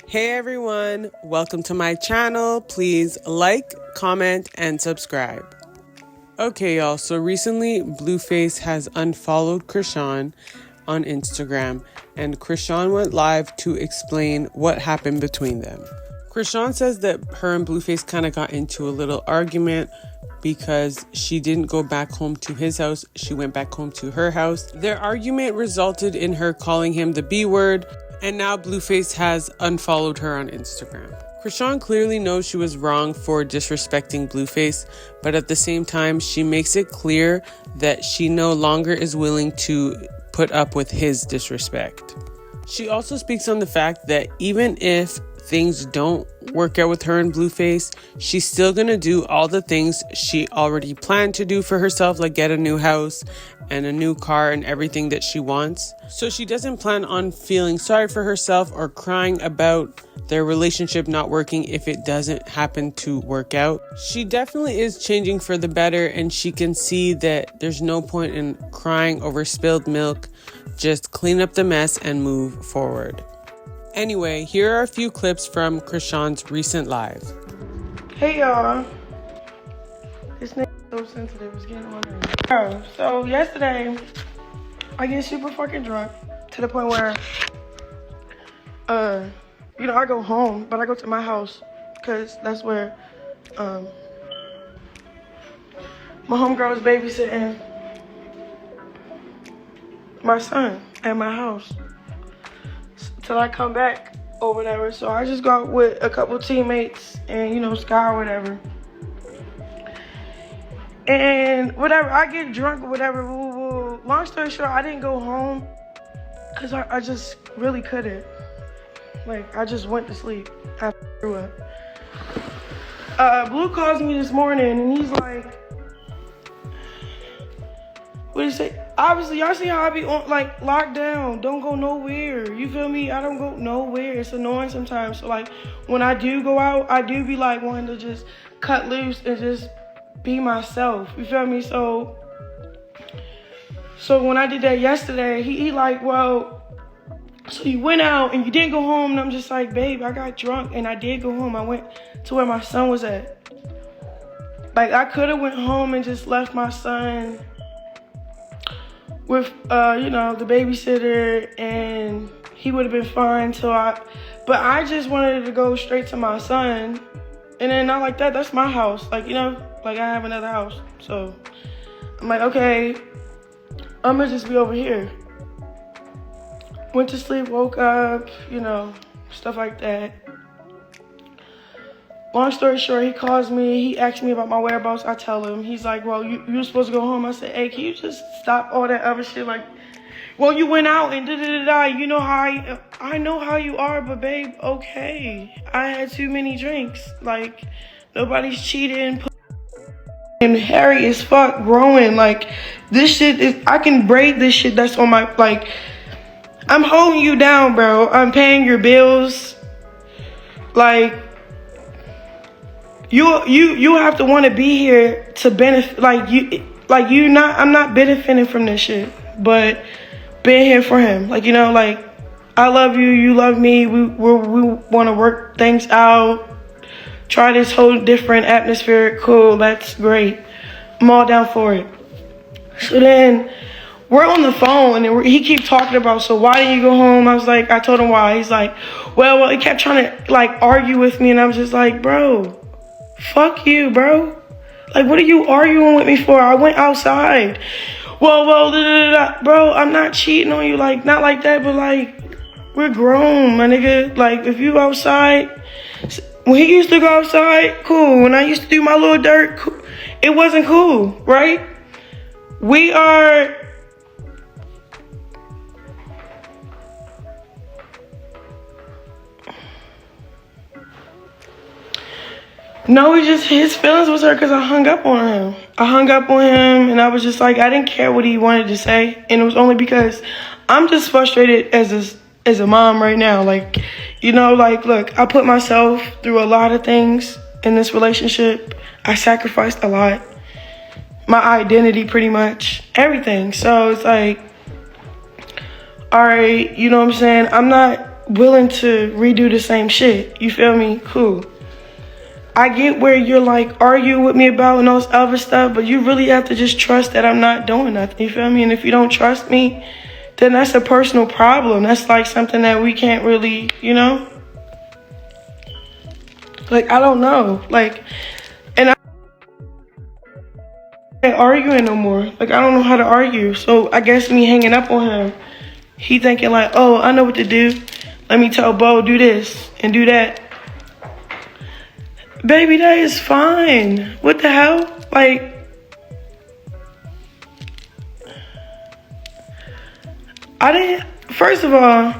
Hey everyone, welcome to my channel. Please like, comment, and subscribe. Okay y'all, so recently Blueface has unfollowed Chrisean on Instagram, and Chrisean went live to explain what happened between them. Chrisean says that her and Blueface kind of got into a little argument because she didn't go back home to his house, she went back home to her house. Their argument resulted in her calling him the B word, and now Blueface has unfollowed her on Instagram. Chrisean clearly knows she was wrong for disrespecting Blueface, but at the same time, she makes it clear that she no longer is willing to put up with his disrespect. She also speaks on the fact that even if things don't work out with her and Blueface, she's still gonna do all the things she already planned to do for herself, like get a new house and a new car and everything that she wants. So she doesn't plan on feeling sorry for herself or crying about their relationship not working if it doesn't happen to work out. She definitely is changing for the better, and she can see that there's no point in crying over spilled milk. Just clean up the mess and move forward. Anyway, here are a few clips from Chrisean's recent live. Hey y'all, this nigga so sensitive, it's getting on me. So yesterday, I get super fucking drunk to the point where, I go home, but I go to my house because that's where my homegirl is babysitting my son at my house till I come back or whatever. So I just go out with a couple teammates and, Sky or whatever. And whatever, I get drunk or whatever. Long story short, I didn't go home because I just really couldn't. Like, I just went to sleep after I threw up. Blue calls me this morning and he's like, what do you say? Obviously, y'all see how I be on, like, locked down. Don't go nowhere. You feel me? I don't go nowhere. It's annoying sometimes. So, like, when I do go out, I do be, like, wanting to just cut loose and just be myself. You feel me? So when I did that yesterday, he like, well, so you went out and you didn't go home. And I'm just like, babe, I got drunk and I did go home. I went to where my son was at. Like, I could have went home and just left my son with, the babysitter, and he would have been fine but I just wanted to go straight to my son. And then not like that, that's my house. Like, like I have another house. So I'm like, okay, I'm gonna just be over here. Went to sleep, woke up, stuff like that. Long story short, he calls me, he asks me about my whereabouts. I tell him, he's like, well, you were supposed to go home. I said, hey, can you just stop all that other shit? Like, well, you went out and da-da-da-da. You know how I know how you are, but babe, okay. I had too many drinks. Like, nobody's cheating. And hairy as fuck, growing. Like, this shit is, I can braid this shit that's on my, like, I'm holding you down, bro. I'm paying your bills. Like, you have to want to be here to benefit. I'm not benefiting from this shit, but being here for him. Like, I love you, you love me. We want to work things out. Try this whole different atmosphere. Cool, that's great. I'm all down for it. So then we're on the phone and he keeps talking about, so why didn't you go home? I told him why. He's like, well, he kept trying to argue with me, and I was just like, bro, fuck you, bro. Like, what are you arguing with me for? I went outside. Well, bro, I'm not cheating on you, like, not like that, but like, we're grown, my nigga. Like, if you outside, when he used to go outside, cool. When I used to do my little dirt, cool. It wasn't cool, right? We are... No, his feelings was hurt because I hung up on him. And I was just like, I didn't care what he wanted to say. And it was only because I'm just frustrated as a mom right now. Like, look, I put myself through a lot of things in this relationship. I sacrificed a lot. My identity, pretty much. Everything. So it's like, all right, you know what I'm saying? I'm not willing to redo the same shit. You feel me? Cool. I get where you're like arguing with me about and all this other stuff, but you really have to just trust that I'm not doing nothing. You feel me? And if you don't trust me, then that's a personal problem. That's like something that we can't really, you know? Like, I don't know. Like, and I ain't arguing no more. Like, I don't know how to argue. So I guess me hanging up on him, he thinking like, oh, I know what to do. Let me tell Bo, do this and do that. Baby, that is fine. What the hell? Like, first of all,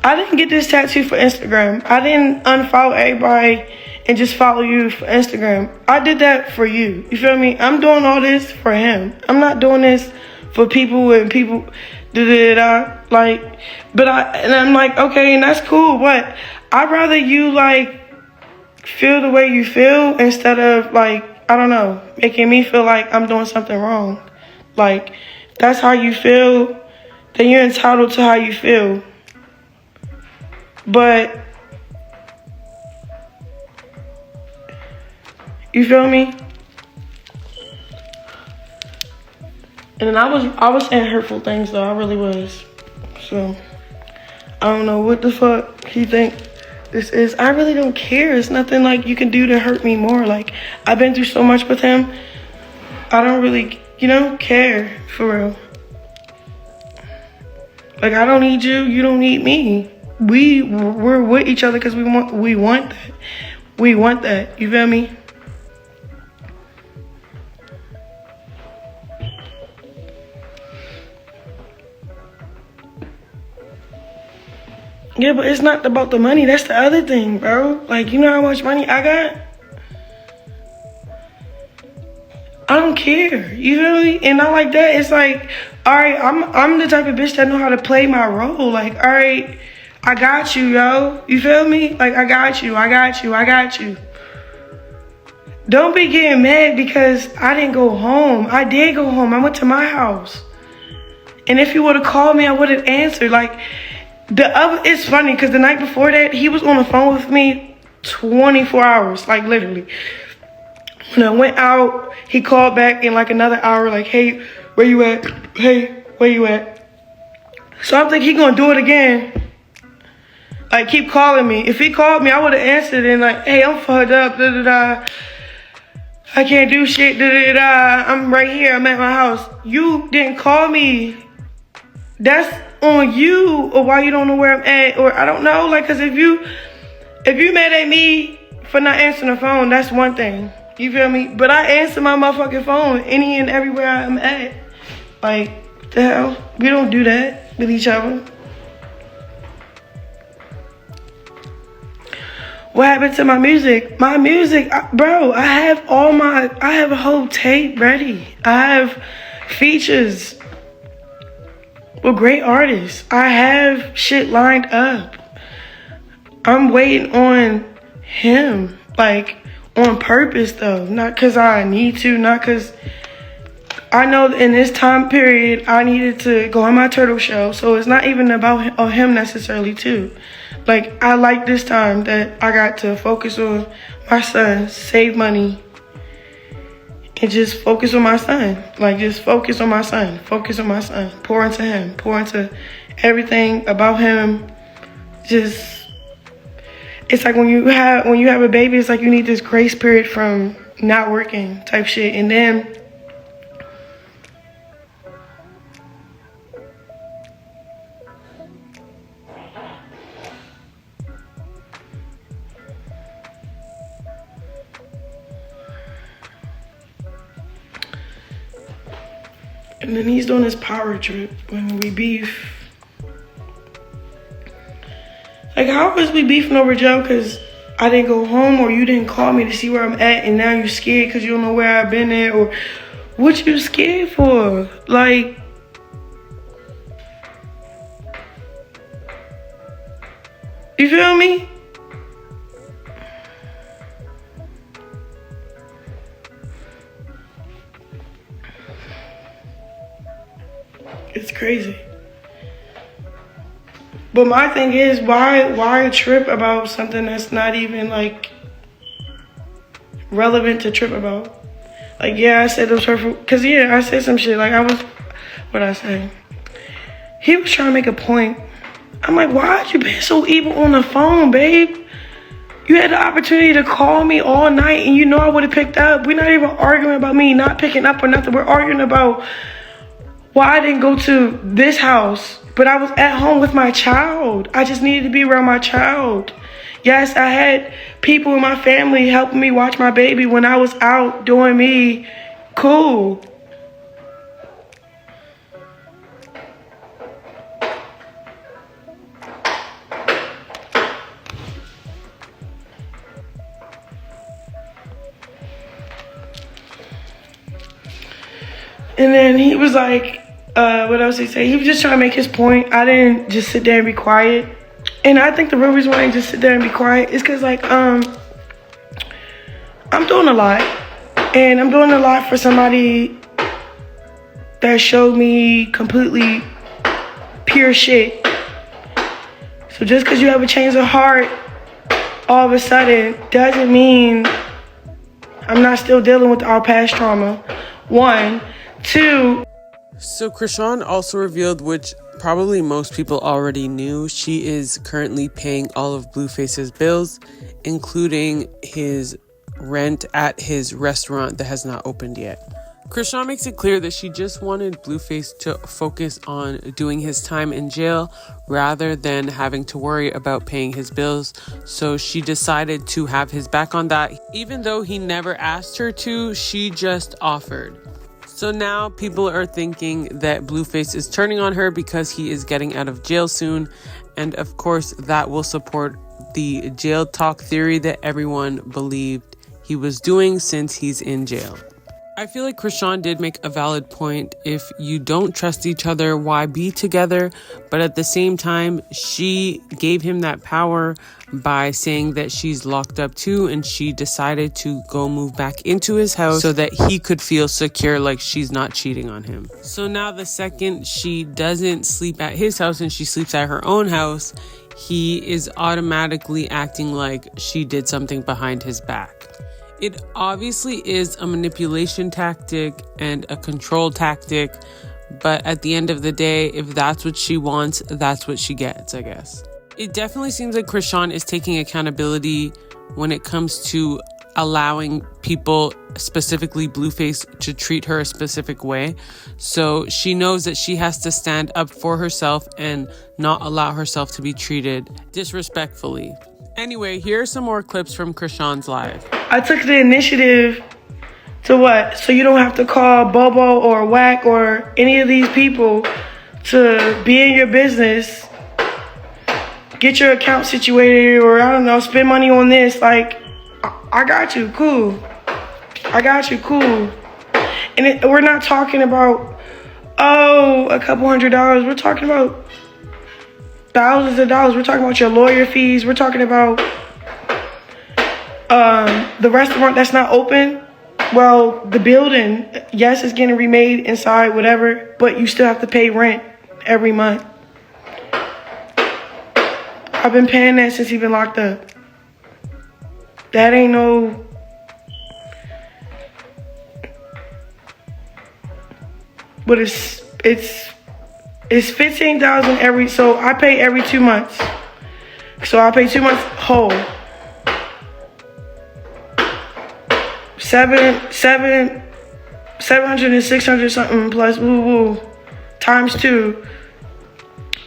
I didn't get this tattoo for Instagram. I didn't unfollow everybody and just follow you for Instagram. I did that for you. You feel me? I'm doing all this for him. I'm not doing this for people and people, like, and I'm like, okay, and that's cool, but I'd rather you, like, feel the way you feel instead of, like, I don't know, making me feel like I'm doing something wrong. Like, that's how you feel, then you're entitled to how you feel. But, you feel me? And then I was saying hurtful things though, I really was. So, I don't know what the fuck he think this is. I really don't care. It's nothing like you can do to hurt me more. Like, I've been through so much with him. I don't really, care for real. Like, I don't need you. You don't need me. We're with each other because we want that. We want that. You feel me? Yeah, but it's not about the money. That's the other thing, bro. Like, you know how much money I got? I don't care. You feel me? And not like that. It's like, all right, I'm the type of bitch that know how to play my role. Like, all right, I got you, yo. You feel me? Like, I got you. Don't be getting mad because I didn't go home. I did go home. I went to my house. And if you would have called me, I would have answered. Like, it's funny because the night before that, he was on the phone with me 24 hours, like literally. When I went out, he called back in like another hour, like, hey, where you at? Hey, where you at? So I'm thinking he gonna do it again. Like, keep calling me. If he called me, I would have answered and like, hey, I'm fucked up, I can't do shit, I'm right here, I'm at my house. You didn't call me. That's on you, or why you don't know where I'm at, or I don't know. Like, cause if you mad at me for not answering the phone, that's one thing. You feel me? But I answer my motherfucking phone any and everywhere I'm at. Like, what the hell? We don't do that with each other. What happened to my music? My music, bro, I have a whole tape ready. I have features with great artists. I have shit lined up. I'm waiting on him, like, on purpose though. Not because I need to, not because I know in this time period I needed to go on my turtle show. So it's not even about him necessarily too. Like, I like this time that I got to focus on my son, save money, and just focus on my son. Like, just focus on my son. Focus on my son. Pour into him. Pour into everything about him. Just, it's like when you have a baby, it's like you need this grace period from not working type shit. And then he's doing his power trip when we beef. Like, how is we beefing over Joe? Because I didn't go home, or you didn't call me to see where I'm at, and now you're scared because you don't know where I've been at, or what you scared for? Like, you feel me? It's crazy. But my thing is, why a trip about something that's not even like relevant to trip about? Like, yeah, I said those hurtful, cause yeah, I said some shit. Like what I say? He was trying to make a point. I'm like, why'd you be so evil on the phone, babe? You had the opportunity to call me all night and you know I would have picked up. We're not even arguing about me not picking up or nothing. We're arguing about why I didn't go to this house, but I was at home with my child. I just needed to be around my child. Yes, I had people in my family helping me watch my baby when I was out doing me. Cool. And then he was like, what else did he say? He was just trying to make his point. I didn't just sit there and be quiet. And I think the real reason why I didn't just sit there and be quiet is because, like, I'm doing a lot. And I'm doing a lot for somebody that showed me completely pure shit. So just because you have a change of heart all of a sudden doesn't mean I'm not still dealing with our past trauma. 1, 2. So Chrisean also revealed, which probably most people already knew, she is currently paying all of Blueface's bills, including his rent at his restaurant that has not opened yet. Chrisean makes it clear that she just wanted Blueface to focus on doing his time in jail rather than having to worry about paying his bills. So she decided to have his back on that. Even though he never asked her to, she just offered. So now people are thinking that Blueface is turning on her because he is getting out of jail soon. And of course, that will support the jail talk theory that everyone believed he was doing since he's in jail. I feel like Chrisean did make a valid point. If you don't trust each other, why be together? But at the same time, she gave him that power by saying that she's locked up too, and she decided to go move back into his house so that he could feel secure, like she's not cheating on him. So now the second she doesn't sleep at his house and she sleeps at her own house, he is automatically acting like she did something behind his back. It obviously is a manipulation tactic and a control tactic, but at the end of the day, if that's what she wants, that's what she gets, I guess. It definitely seems like Chrisean is taking accountability when it comes to allowing people, specifically Blueface, to treat her a specific way. So she knows that she has to stand up for herself and not allow herself to be treated disrespectfully. Anyway, here are some more clips from Chrisean's live. I took the initiative to what? So you don't have to call Bobo or Whack or any of these people to be in your business, get your account situated, or I don't know, spend money on this. Like, I got you, cool. I got you, cool. And we're not talking about, a couple $100. We're talking about thousands of dollars. We're talking about your lawyer fees. We're talking about the restaurant that's not open. Well, the building, yes, it's getting remade inside, whatever, but you still have to pay rent every month. I've been paying that since he's been locked up. That ain't no... But it's $15,000 every, so I pay every 2 months. So I pay 2 months whole. 700 and 600 something plus woo times 2.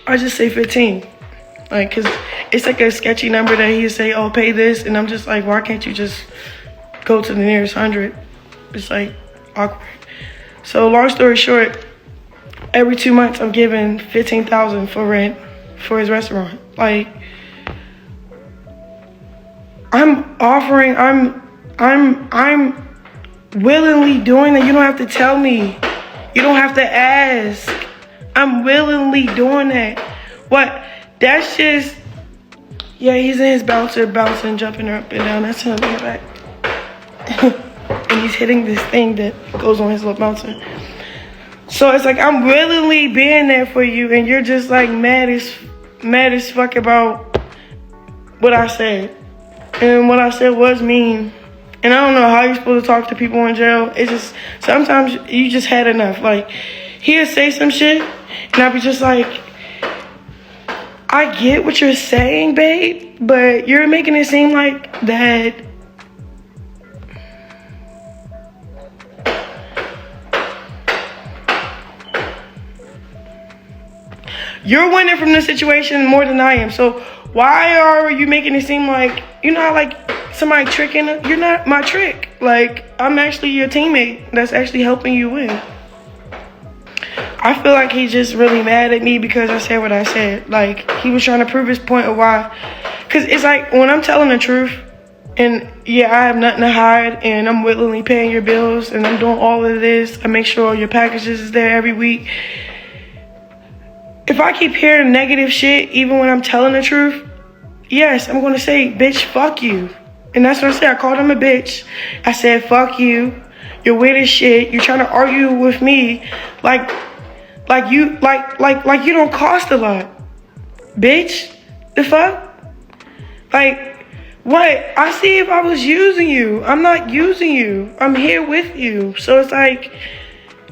I just say 15. Like, cause it's like a sketchy number that he say, oh, pay this, and I'm just like, why can't you just go to the nearest 100? It's like awkward. So long story short, every 2 months I'm giving $15,000 for rent for his restaurant. Like, I'm willingly doing that. You don't have to tell me. You don't have to ask. I'm willingly doing that. What? That's just, yeah, he's in his bouncer, bouncing, jumping up and down. That's him in the back. And he's hitting this thing that goes on his little bouncer. So it's like, I'm willingly being there for you, and you're just like mad as mad as fuck about what I said. And what I said was mean. And I don't know how you're supposed to talk to people in jail. It's just, sometimes you just had enough. Like, he'll say some shit, and I'll be just like, I get what you're saying, babe, but you're making it seem like that you're winning from the situation more than I am. So why are you making it seem like, you know how like somebody tricking? You're not my trick. Like, I'm actually your teammate that's actually helping you win. I feel like he's just really mad at me because I said what I said. Like, he was trying to prove his point of why. Because it's like, when I'm telling the truth, and yeah, I have nothing to hide, and I'm willingly paying your bills, and I'm doing all of this. I make sure your packages is there every week. If I keep hearing negative shit, even when I'm telling the truth, yes, I'm going to say, bitch, fuck you. And that's what I said. I called him a bitch. I said, fuck you. You're weird as shit. You're trying to argue with me like you don't cost a lot. Bitch, the fuck? Like, what? I see if I was using you. I'm not using you. I'm here with you. So it's like,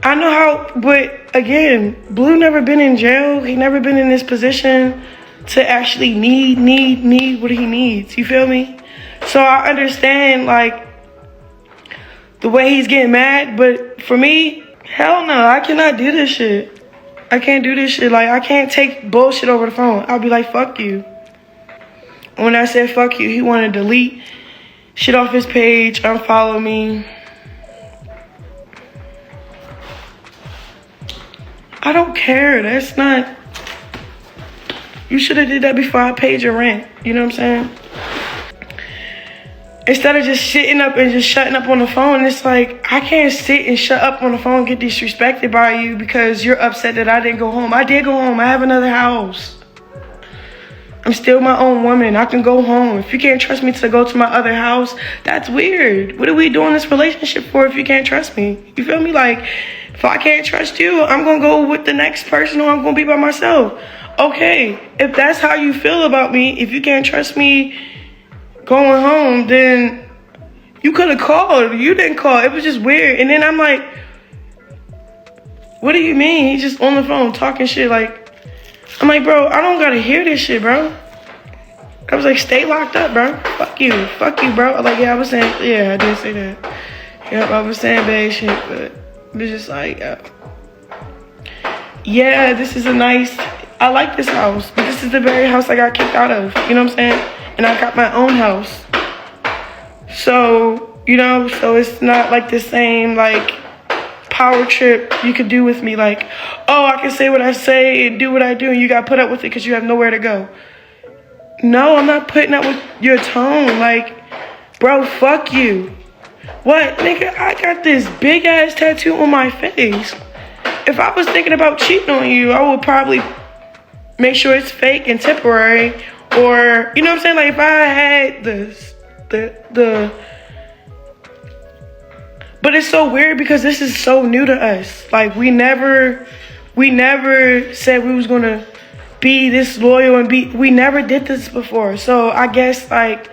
I know how, but again, Blue never been in jail. He never been in this position to actually need what he needs. You feel me? So I understand, like, the way he's getting mad, but for me, hell no, I cannot do this shit. I can't do this shit. Like, I can't take bullshit over the phone. I'll be like, fuck you. When I said fuck you, he wanted to delete shit off his page, unfollow me. I don't care. That's not... You should have did that before I paid your rent. You know what I'm saying? Instead of just sitting up and just shutting up on the phone, it's like, I can't sit and shut up on the phone and get disrespected by you because you're upset that I didn't go home. I did go home. I have another house. I'm still my own woman. I can go home. If you can't trust me to go to my other house, that's weird. What are we doing this relationship for if you can't trust me? You feel me? Like, if I can't trust you, I'm going to go with the next person or I'm going to be by myself. Okay, if that's how you feel about me, if you can't trust me going home, then you could have called. You didn't call. It was just weird. And then I'm like, what do you mean? He's just on the phone talking shit. Like, I'm like, bro, I don't got to hear this shit, bro. I was like, stay locked up, bro. Fuck you, bro. I'm like, yeah, I was saying, yeah, I did say that. Yep, I was saying bad shit, but it was just like, yeah, this is a nice, I like this house, but this is the very house I got kicked out of. You know what I'm saying? And I got my own house. So, you know, so it's not like the same, like, power trip you could do with me. Like, oh, I can say what I say and do what I do, and you got to put up with it because you have nowhere to go. No, I'm not putting up with your tone. Like, bro, fuck you. What? Nigga, I got this big-ass tattoo on my face. If I was thinking about cheating on you, I would probably make sure it's fake and temporary. Or, you know what I'm saying? Like, if I had the but it's so weird because this is so new to us. Like, we never said we was gonna be this loyal and we never did this before. So I guess, like,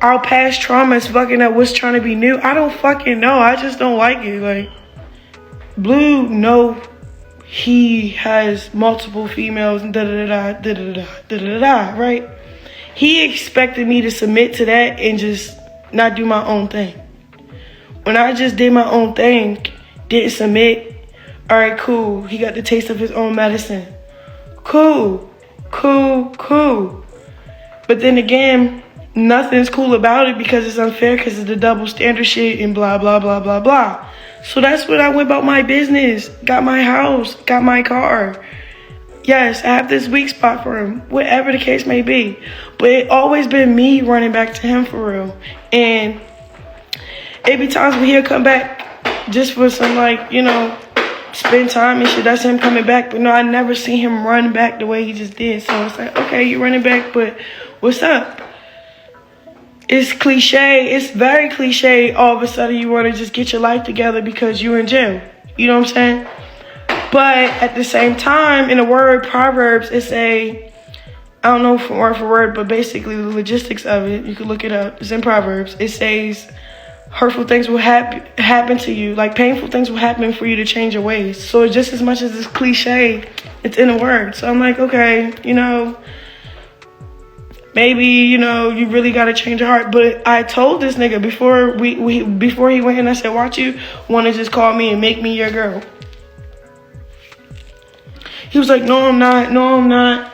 our past trauma is fucking up what's trying to be new. I don't fucking know. I just don't like it. Like, Blue, no, he has multiple females and da-da-da-da, right? He expected me to submit to that and just not do my own thing. When I just did my own thing, didn't submit, all right, cool. He got the taste of his own medicine. Cool. But then again, nothing's cool about it because it's unfair because it's the double standard shit and blah, blah, blah, blah, blah. So that's when I went about my business. Got my house, got my car. Yes, I have this weak spot for him, whatever the case may be. But it always been me running back to him for real. And it be times when he'll come back just for some, like, you know, spend time and shit. That's him coming back. But no, I never seen him run back the way he just did. So it's like, okay, you're running back, but what's up? It's cliche. It's very cliche. All of a sudden you want to just get your life together because you're in jail. You know what I'm saying? But at the same time, in the word Proverbs, it's a I don't know from word for word, but basically the logistics of it, you can look it up. It's in Proverbs. It says hurtful things will happen to you. Like painful things will happen for you to change your ways. So just as much as it's cliche, it's in a word. So I'm like, okay, maybe, you really got to change your heart. But I told this nigga before he went in, I said, watch you want to just call me and make me your girl. He was like, no, I'm not. No, I'm not.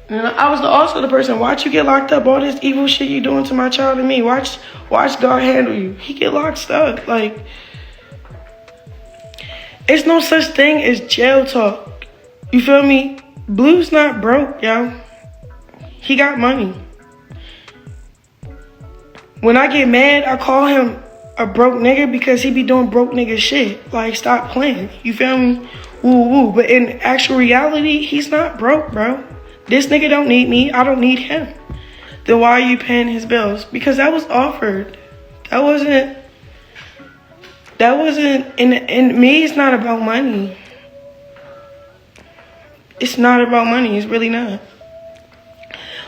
And I was also the person, watch you get locked up. All this evil shit you doing to my child and me. Watch God handle you. He get locked up. Like, it's no such thing as jail talk. You feel me? Blue's not broke, yo. He got money. When I get mad, I call him a broke nigga because he be doing broke nigga shit. Like, stop playing. You feel me? Woo woo. But in actual reality, he's not broke, bro. This nigga don't need me. I don't need him. Then why are you paying his bills? Because that was offered. That wasn't, and me, it's not about money. It's not about money. It's really not.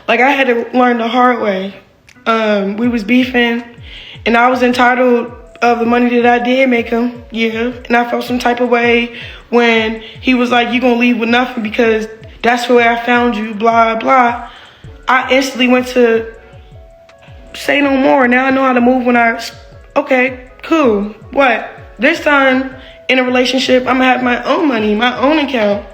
Like, I had to learn the hard way. We was beefing, and I was entitled of the money that I did make him, yeah. And I felt some type of way when he was like, you gonna leave with nothing because that's where I found you, blah, blah. I instantly went to say no more. Now I know how to move when okay, cool. What? This time in a relationship, I'm gonna have my own money, my own account.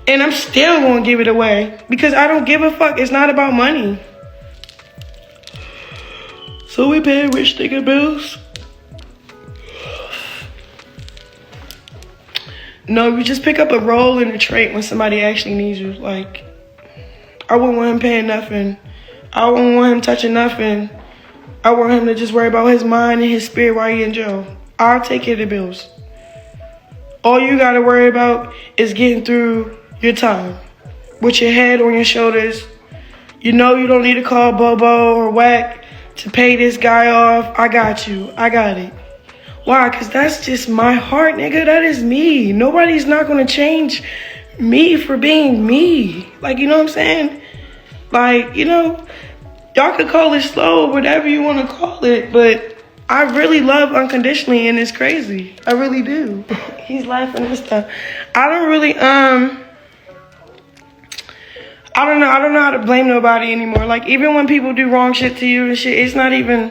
And I'm still gonna give it away because I don't give a fuck. It's not about money. So we pay rich nigga bills. No, you just pick up a role in a trait when somebody actually needs you. Like, I wouldn't want him paying nothing. I wouldn't want him touching nothing. I want him to just worry about his mind and his spirit while he in jail. I'll take care of the bills. All you gotta worry about is getting through your time with your head on your shoulders. You know you don't need to call Bobo or Whack to pay this guy off. I got you. I got it. Why? Because that's just my heart, nigga. That is me. Nobody's not going to change me for being me. Like, you know what I'm saying? Like, y'all could call it slow, whatever you want to call it. But I really love unconditionally, and it's crazy. I really do. He's laughing and stuff. I don't know how to blame nobody anymore. Like, even when people do wrong shit to you and shit, it's not even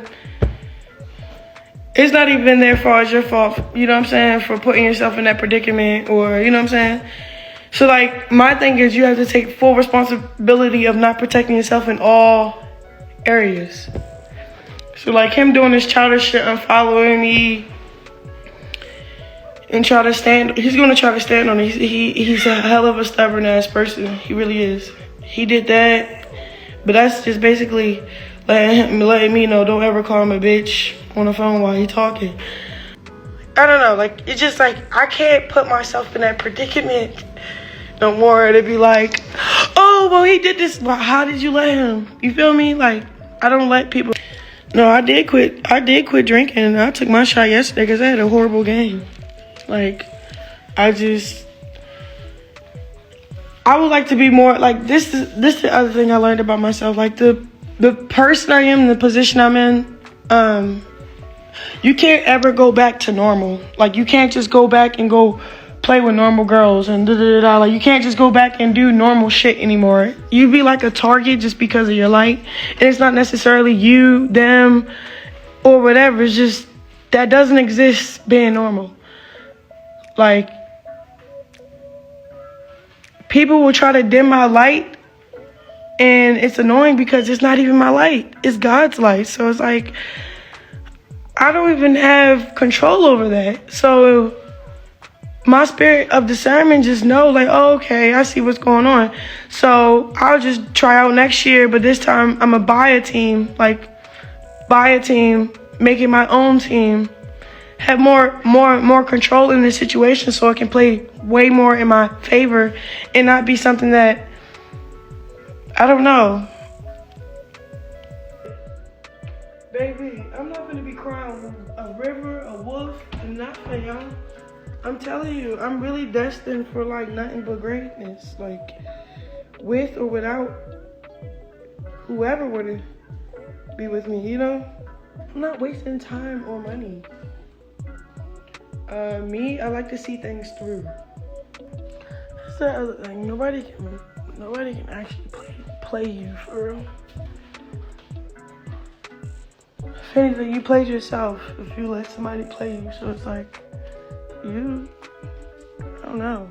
their fault. It's your fault, you know what I'm saying, for putting yourself in that predicament, or, you know what I'm saying? So, like, my thing is you have to take full responsibility of not protecting yourself in all areas. So, like, him doing this childish shit, unfollowing me, and he's going to try to stand on it. He's a hell of a stubborn-ass person. He really is. He did that, but that's just basically letting me know, don't ever call him a bitch on the phone while he talking. I don't know, like, it's just like, I can't put myself in that predicament no more to be like, oh, well, he did this, but how did you let him? You feel me? Like, I don't let people. No, I did quit drinking, and I took my shot yesterday because I had a horrible game. Like, I would like to be more, like, this is the other thing I learned about myself. Like, the person I am, the position I'm in, you can't ever go back to normal. Like, you can't just go back and go play with normal girls and da-da-da-da. Like, you can't just go back and do normal shit anymore. You be like a target just because of your light. And it's not necessarily you, them, or whatever. It's just, that doesn't exist being normal. Like, people will try to dim my light, and it's annoying because it's not even my light. It's God's light. So it's like, I don't even have control over that. So my spirit of discernment just know, like, oh, okay, I see what's going on. So I'll just try out next year, but this time I'm going to buy a team, make it my own team, have more control in the situation so it can play way more in my favor and not be something that, I don't know. Baby, I'm not gonna be crying a river, a wolf, and nothing, y'all. I'm telling you, I'm really destined for like nothing but greatness. Like with or without whoever would be with me, you know? I'm not wasting time or money. I like to see things through. That's the other thing. Nobody can actually play you for real. If anything, you played yourself if you let somebody play you. So it's like, I don't know.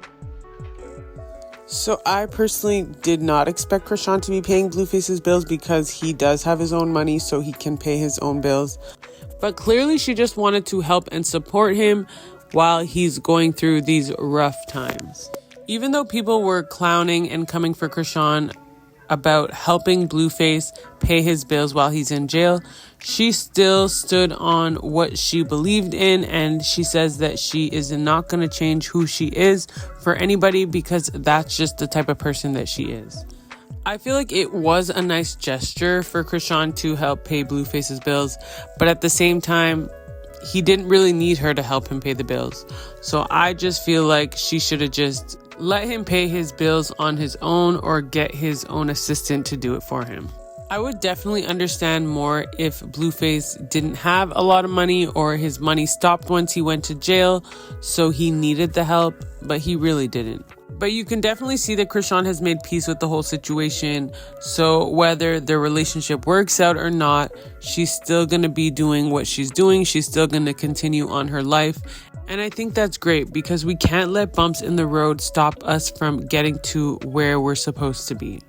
So I personally did not expect Chrisean to be paying Blueface's bills because he does have his own money, so he can pay his own bills. But clearly she just wanted to help and support him while he's going through these rough times. Even though people were clowning and coming for Chrisean about helping Blueface pay his bills while he's in jail, she still stood on what she believed in, and she says that she is not going to change who she is for anybody because that's just the type of person that she is. I feel like it was a nice gesture for Chrisean to help pay Blueface's bills, but at the same time, he didn't really need her to help him pay the bills. So I just feel like she should have just let him pay his bills on his own or get his own assistant to do it for him. I would definitely understand more if Blueface didn't have a lot of money or his money stopped once he went to jail, so he needed the help, but he really didn't. But you can definitely see that Chrisean has made peace with the whole situation, so whether their relationship works out or not, she's still going to be doing what she's doing. She's still going to continue on her life. And I think that's great because we can't let bumps in the road stop us from getting to where we're supposed to be.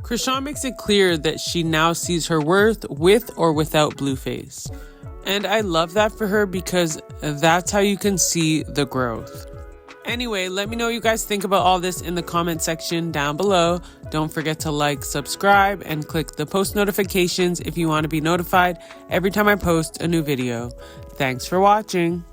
Chrisean makes it clear that she now sees her worth with or without Blueface. And I love that for her because that's how you can see the growth. Anyway, let me know what you guys think about all this in the comment section down below. Don't forget to like, subscribe, and click the post notifications if you want to be notified every time I post a new video. Thanks for watching.